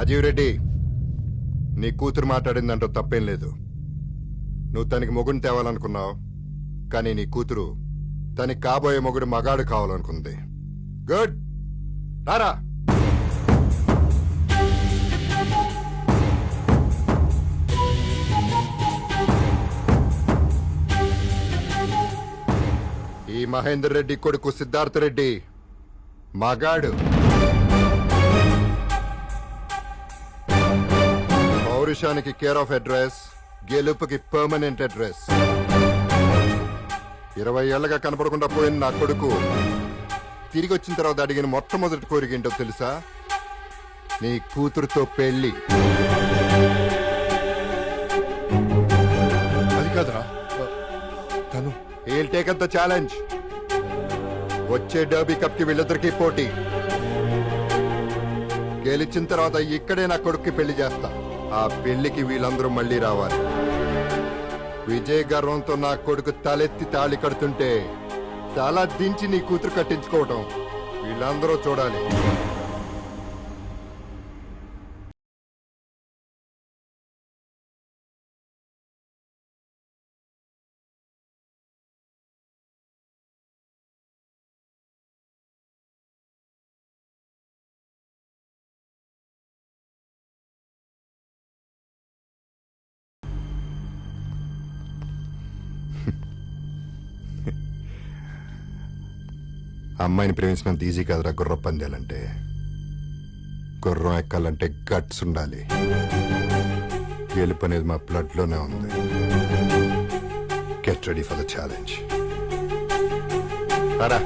రాజీవ్ రెడ్డి, నీ కూతురు మాట్లాడిందంటూ తప్పేం లేదు. నువ్వు తనకి మొగుడిని తేవాలనుకున్నావు, కానీ నీ కూతురు తనకి కాబోయే మొగుడు మగాడు కావాలనుకుంది. గుడ్, రారా. ఈ మహేందర్ రెడ్డి కొడుకు సిద్ధార్థ రెడ్డి మగాడు. పౌరుషానికి కేర్ ఆఫ్ అడ్రస్, గెలుపుకి పర్మనెంట్ అడ్రస్. 20 ఏళ్లగా కనపడకుండా పోయిన నా కొడుకు తిరిగి వచ్చిన తర్వాత అడిగిన మొట్టమొదటి కోరిక ఏంటో తెలుసా? నీ కూతురుతో పెళ్లి. అది కాదురా, తను he'll take up the challenge. వచ్చే డర్బీ కప్ కి వీళ్ళిద్దరికీ పోటీ. గెలిచిన తర్వాత ఇక్కడే నా కొడుక్కి పెళ్లి చేస్తా. ఆ పెళ్లికి వీళ్ళందరూ మళ్ళీ రావాలి. విజయ గర్వంతో నా కొడుకు తలెత్తి తాళి కడుతుంటే తల దించి నీ కూతురు కట్టించుకోవటం వీళ్ళందరూ చూడాలి. అమ్మాయిని ప్రేమించినంత ఈజీ కాదురా గుర్రం పందాలంటే. గుర్రం ఎక్కాలంటే గట్స్ ఉండాలి. గెలుపు అనేది మా బ్లడ్ లోనే ఉంది. Get ready for the challenge. రారా.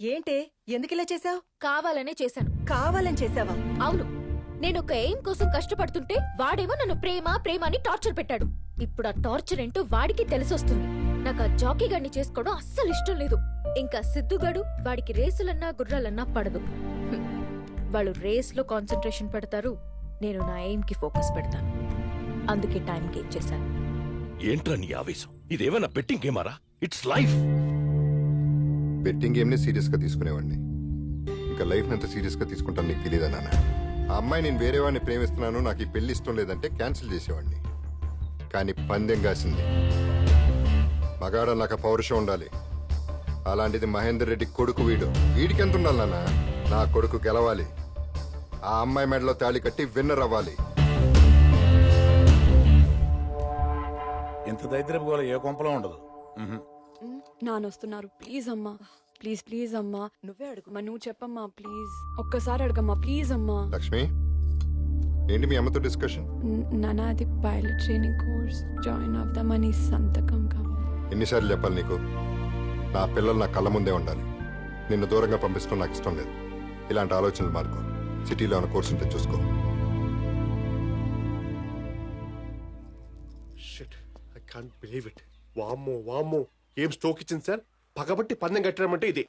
ఏంటే, ఎందుకిలా చేసావు? కావాలనే చేశాను. కావాలని చేసావా? అవును, నేను ఒక ఎయిమ్ కోసం కష్టపడుతుంటే వాడేమో నన్ను ప్రేమ ప్రేమ అని టార్చర్ పెట్టాడు. ఇప్పుడు ఆ టార్చర్ ఏంటో వాడికి తెలిసొస్తుంది. నాకు ఆ జాకీ గడిని చేసుకోవడం అస్సలు ఇష్టం లేదు. ఇంకా సిద్ధుగాడు, వాడికి రేసులన్నా గుర్రాలన్నా పడదు. వాళ్ళు రేస్ లో కాన్సన్ట్రేషన్ పెడతారు, నేను నా ఎయిమ్ కి ఫోకస్ పెడతాను. అందుకే టైంకి ఇచ్చేశాను. ఏంట్రా నీ ఆవేశం? ఇదేమన్నా బెట్టింగ్ గేమారా? It's life. బెట్టింగ్ గేమ్ ని సీరియస్ గా తీసుకునేవాడిని, ఇంకా లైఫ్ ఎంత సీరియస్ గా తీసుకుంటాను నీకు తెలియదా నాన్న? ఆ అమ్మాయి నేను వేరే వాడిని ప్రేమిస్తున్నాను, నాకు ఈ పెళ్లి ఇష్టం లేదంటే క్యాన్సిల్ చేసేవాడిని. కానీ పందెం కాసింది. మగాడ నాకు పౌరుషం ఉండాలి. అలాంటిది మహేందర్ రెడ్డి కొడుకు వీడికి ఎంత ఉండాలి నాన్న? నా కొడుకు గెలవాలి. ఆ అమ్మాయి మెడలో తాళి కట్టి విన్నర్ అవ్వాలి. ఇంత దరిద్రపు గోల ఏ కొంపలో ఉండదు. నానొస్తున్నారు, ప్లీజ్ అమ్మా, ప్లీజ్ ప్లీజ్ అమ్మా. నువ్వే అడుగు. అమ్మా నువ్వు చెప్పమ్మా ప్లీజ్, ఒక్కసారి అడగమ్మా ప్లీజ్ అమ్మా. లక్ష్మి, ఏంటి మీ అమ్మతో డిస్కషన్? నాన్న అది పైలట్ ట్రైనింగ్ కోర్స్ జాయిన్ అవుదామని సంతకం కావాలి. ఎన్నిసార్లు చెప్పాలి నీకు? నా పిల్లలు నా కళ్ళ ముందే ఉండాలి. నిన్ను దూరంగా పంపించడం నాకు ఇష్టం లేదు. ఇలాంటి ఆలోచనలు మార్కో. సిటీలో ఉన్న కోర్సు ఉంటే చూసుకో. Shit, I can't believe it. వామ్మో, ఏం స్ట్రోక్ ఇచ్చింది సార్? పగబట్టి పందెం కట్టడం అంటే ఇదే.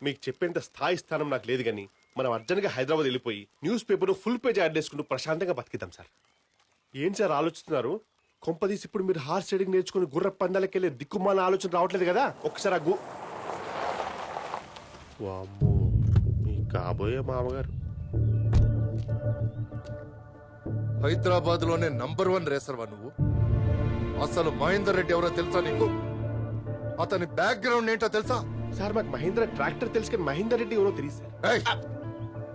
మీకు చెప్పేంత స్థాయి స్థానం నాకు లేదు, కానీ మనం అర్జెంట్గా హైదరాబాద్ వెళ్ళిపోయి news paper full page add చేసుకుంటూ ప్రశాంతంగా బతికిద్దాం సార్. ఏంటి సార్ ఆలోచిస్తున్నారు? కొంపదీసి ఇప్పుడు మీరు హార్స్ రైడింగ్ నేర్చుకుని గుర్ర పందాలకి వెళ్ళే దిక్కుమాల ఆలోచన రావట్లేదు కదా? ఒక్కసారి ఆ వామ్మో, మీ కాబోయే మామగారు. హైదరాబాద్ లోనే నంబర్ 1 రేసర్వా నువ్వు. అసలు మహేందర్ రెడ్డి ఎవరో తెలుసా నీకు? అతని బ్యాక్గ్రౌండ్ ఏంటో తెలుసా? సార్ మాకు మహేంద్ర ట్రాక్టర్ తెలుసు, కానీ మహేందర్ రెడ్డి ఎవరో తెలియదు sir.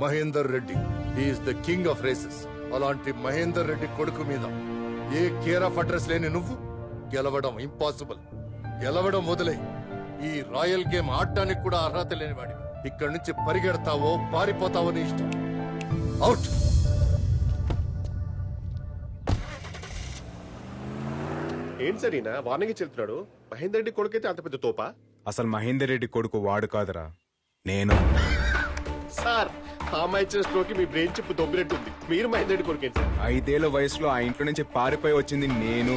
Mahender Reddy is the king of races. అలాంటి మహేందర్ రెడ్డి కొడుకు మీద ఏ కేర్ ఆఫ్ అడ్రస్ లేని నువ్వు గెలవడం ఇంపాసిబుల్. గెలవడం వదిలే, ఈ రాయల్ గేమ్ ఆడడానికి కూడా అర్హత లేని వాడి. ఇక్కడి నుంచి పరిగెడతావో పారిపోతావో నీ ఇష్టం. అవుట్. ఏంటి సార్ ఈయన వార్నింగ్ చెప్తున్నాడు? మహేందర్ రెడ్డి కొడుకైతే అంత పెద్ద తోపా? అసలు మహేందర్ రెడ్డి కొడుకు వాడు కాదురా, నేను. సార్ ఆ అమ్మాయి ఇచ్చిన స్ట్రోక్ మీ బ్రెయిన్ చిప్ దొబ్బినట్టుంది. మీరు మహేందర్ రెడ్డి కొడుకేంటి సార్? 5 ఏళ్ల వయసులో ఆ ఇంట్లో నుంచి పారిపోయి వచ్చింది నేను.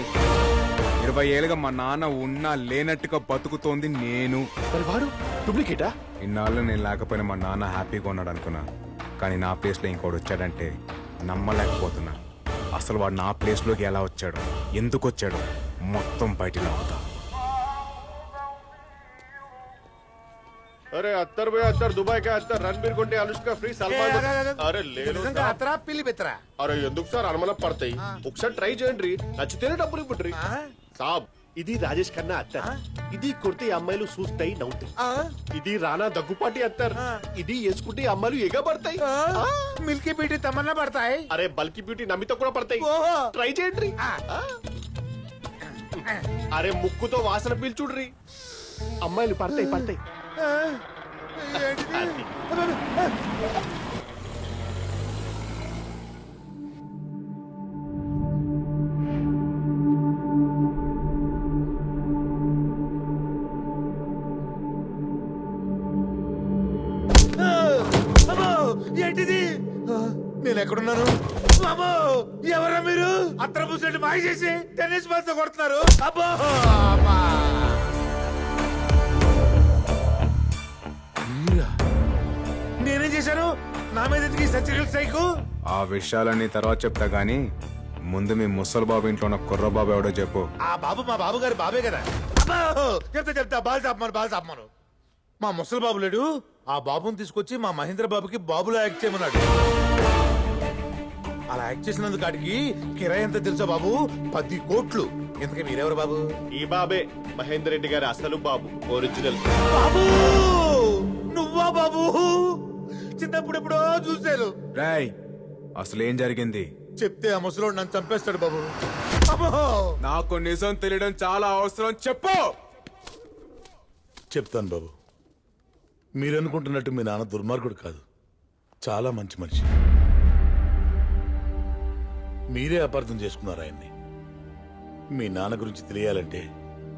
20 ఏళ్ళుగా మా నాన్న ఉన్నా లేనట్టుగా బతుకుతోంది నేను. మరి వాడు డూప్లికేటా? ఇన్నాళ్ళు నేను లేకపోయినా మా నాన్న హ్యాపీగా ఉన్నాడు అనుకున్నా, కానీ నా ప్లేస్లో ఇంకోటి వచ్చాడంటే నమ్మలేకపోతున్నా. అసలు వాడు నా ప్లేస్లోకి ఎలా వచ్చాడు, ఎందుకు వచ్చాడు, మొత్తం బయటికి అవుతా. అరే అత్తర్ భయ అత్తర్ దుబాయ్ కా అత్తర్ రణబీర్ కొంటే అనుష్క ఫ్రీ సల్మాన్ అరే లేదు అరే ఎందుకు సార్ అనుమాన పడతాయి ఒకసారి ట్రై చేయండి నచ్చితేనే డబ్బులు ఇవ్వండి సాబ్ ఇది రాజేష్ ఖన్నా అత్తర్ ఇది కొడితే అమ్మాయిలు చూస్తాయి నవ్వుతాయి ఇది రానా దగ్గుపాటి అత్తర్ ఇది వేసుకుంటే అమ్మాయిలు ఎగబడతాయి మిల్కీ బ్యూటీ తమన్నా పడతాయి. అరే బల్కి బ్యూటీ నమ్మితో కూడా పడతాయి ట్రై చేయండి అరే ముక్కుతో వాసన పీల్చుడ్రి అమ్మాయిలు పడతాయి పడతాయి అది. ఏంటిది? నేను ఎక్కడున్నాను? అబ్బో ఎవరా మీరు? అత్తర పూసేట్టు మాయ చేసి టెన్నిస్ బాల్ తో కొడుతున్నారు. అబ్బో అబ్బా. మీరా? నేనేం చేశాను? నా మీద ఎందుకు సచిరల్ సైకు? ఆ విషయాలన్నీ తర్వాత చెప్తా గానీ ముందు మీ ముసలి బాబు ఇంట్లో ఉన్న కుర్ర బాబు ఎవడో చెప్పు. ఆ బాబు మా బాబు గారి బాబే కదా. అబ్బో చెప్తా బాల్ చాపమాను. మా ముసలి బాబు లేడు, ఆ బాబుని తీసుకొచ్చి మా మహేంద్ర బాబుకి బాబులో యాక్ట్ చేయమన్నాడు. అలా యాక్ట్ చేసినందుకు కాడికి కిరాయి ఎంత తెలుసా బాబు? 10 కోట్లు. ఎందుకే మీరెవరు బాబు? ఈ బాబే మహేందర్ రెడ్డి గారి అసలు బాబు ఒరిజినల్ బాబు నువ్వా బాబు? చిన్నప్పుడు ఎప్పుడో చూశాను. రాయ్ అసలు ఏం జరిగింది చెప్తే ఆ ముసలోడు నన్ను చంపేస్తాడు బాబు. అబ్బో నాకు నిజం తెలియడం చాలా అవసరం, చెప్పు. చెప్తాను బాబు. మీరనుకుంటున్నట్టు మీ నాన్న దుర్మార్గుడు కాదు, చాలా మంచి మనిషి. మీరే అపార్థం చేసుకున్నారు ఆయన్ని. మీ నాన్న గురించి తెలియాలంటే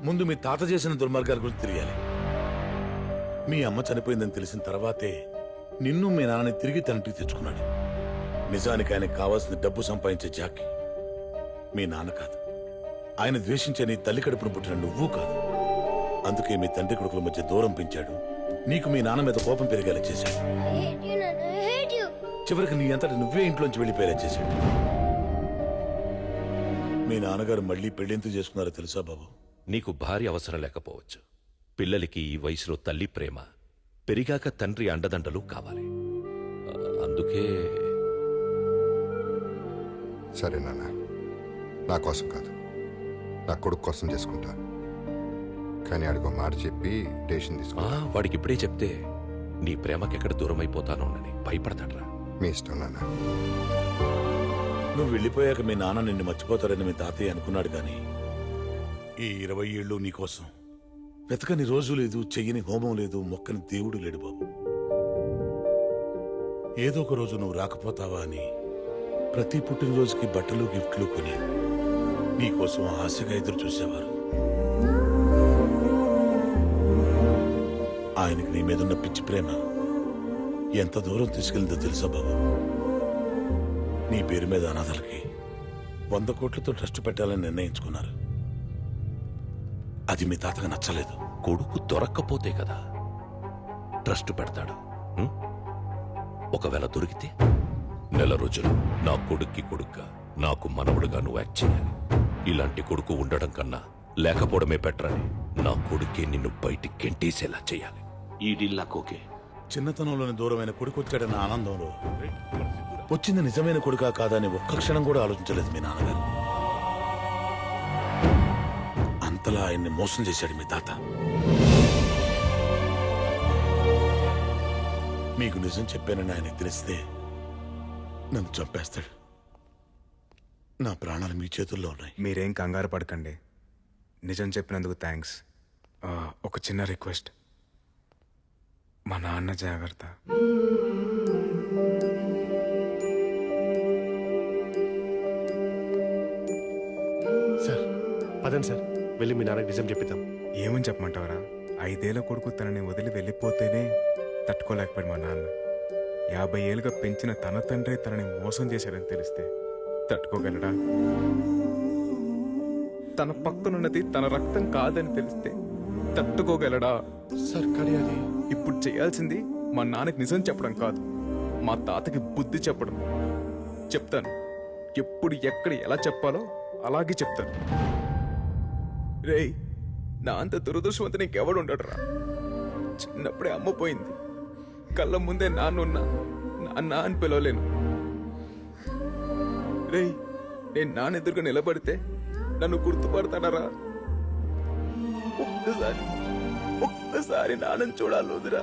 ముందు మీ తాత చేసిన దుర్మార్గాల గురించి తెలియాలి. మీ అమ్మ చనిపోయిందని తెలిసిన తర్వాతే నిన్ను మీ నాన్నని తిరిగి తనటికి తెచ్చుకున్నాడు. నిజానికి ఆయనకు కావాల్సిన డబ్బు సంపాదించే జాకి మీ నాన్న కాదు, ఆయన ద్వేషించే నీ తల్లి కడుపును పుట్టిన నువ్వు కాదు. అందుకే మీ తండ్రి కొడుకుల మధ్య దూరం పెంచాడు, నీకు మీ నాన్న మీద కోపం పెరిగేలా చేశాడు. చివరికి నీ అంతటి నువ్వే ఇంట్లోంచి వెళ్ళిపోయేలా చేశాడు. మీ నాన్నగారు మళ్ళీ పెళ్లింతు చేసుకున్నారో తెలుసా బాబు? నీకు భార్య అవసరం లేకపోవచ్చు, పిల్లలకి ఈ వయసులో తల్లి ప్రేమ, పెరిగాక తండ్రి అండదండలు కావాలి. అందుకే సరే నాన్న, నా కోసం కాదు, నా కొడుకు కోసం చేసుకుంటా. కానీ అడుగు మాట చెప్పి డెసిషన్ తీసుకో. వాడికి ఇప్పుడే చెప్తే నీ ప్రేమకెక్కడ దూరం అయిపోతానోనని భయపడతాడ్రా. మీ ఇష్టం నాన్న. నువ్వు వెళ్ళిపోయాక మీ నాన్న నిన్ను మర్చిపోతారని మీ తాతయ్య అనుకున్నాడు, గాని ఈ 20 ఏళ్ళు నీకోసం వెతకని రోజు లేదు, చెయ్యని హోమం లేదు, మొక్కని దేవుడు లేడు బాబు. ఏదో ఒక రోజు నువ్వు రాకపోతావా అని ప్రతి పుట్టినరోజుకి బట్టలు గిఫ్ట్లు కొని నీకోసం ఆశగా ఎదురు చూసేవారు. ఆయనకి నీ మీదున్న పిచ్చి ప్రేమ ఎంత దూరం తీసుకెళ్ళిందో తెలుసా బాబు? నీ పేరు మీద అనాథలకి 100 కోట్లతో ట్రస్ట్ పెట్టాలని నిర్ణయించుకున్నారు. అది మీ తాతగా నచ్చలేదు. కొడుకు దొరక్కపోతే కదా ట్రస్ట్ పెడతాడు. ఒకవేళ దొరికితే నెల రోజులు నా కొడుక్కి కొడుగ్గా, నాకు మనవడుగా నువ్వు యాక్ట్ చేయాలి. ఇలాంటి కొడుకు ఉండడం కన్నా లేకపోవడమే బెటర్ అని నా కొడుకే నిన్ను బయటికి గెంటేసేలా చేయాలి. ఈ డీల్ నాకు ఓకే. చిన్నతనంలోని దూరమైన కొడుకు వచ్చాడన్న ఆనందంలో వచ్చింది నిజమైన కొడుకా కాదని ఒక్క క్షణం కూడా ఆలోచించలేదు మీ నాన్నగారు. అంతలా ఆయన్ని మోసం చేశాడు మీ తాత. మీకు నిజం చెప్పానని ఆయనకు తెలిస్తే నన్ను చంపేస్తాడు. నా ప్రాణాలు మీ చేతుల్లో ఉన్నాయి. మీరేం కంగారు పడకండి, నిజం చెప్పినందుకు థ్యాంక్స్. ఒక చిన్న రిక్వెస్ట్, మా నాన్న జాగ్రత్త. సార్ పదండి సార్, వెళ్ళి మీ నాన్నకి నిజం చెప్పిద్దాం. ఏమని చెప్పమంటావరా? 5 ఏళ్ల కొడుకు తనని వదిలి వెళ్ళిపోతేనే తట్టుకోలేకపోయాడు మా నాన్న. 50 ఏళ్ళుగా పెంచిన తన తండ్రి తనని మోసం చేశాడని తెలిస్తే తట్టుకోగలడా? తన పక్కనున్నది తన రక్తం కాదని తెలిస్తే తట్టుకోగలడా? సార్ కానీ అది ఇప్పుడు చేయాల్సింది మా నాన్నకి నిజం చెప్పడం కాదు, మా తాతకి బుద్ధి చెప్పడం. చెప్తాను, ఎప్పుడు ఎక్కడ ఎలా చెప్పాలో అలాగే చెప్తాను. రేయ్, నా అంత దురదృష్టవంతుని ఇంకెవడు ఉండడురా. చిన్నప్పుడే అమ్మ పోయింది, కళ్ళ ముందే నాన్నున్నా నాన్న అని పిలవలేను. రేయ్, నేను నాన్న ఎదురుగా నిలబడితే నన్ను గుర్తుపడతానరా? ఒక్కసారి నాన్నని చూడాలి వదిరా.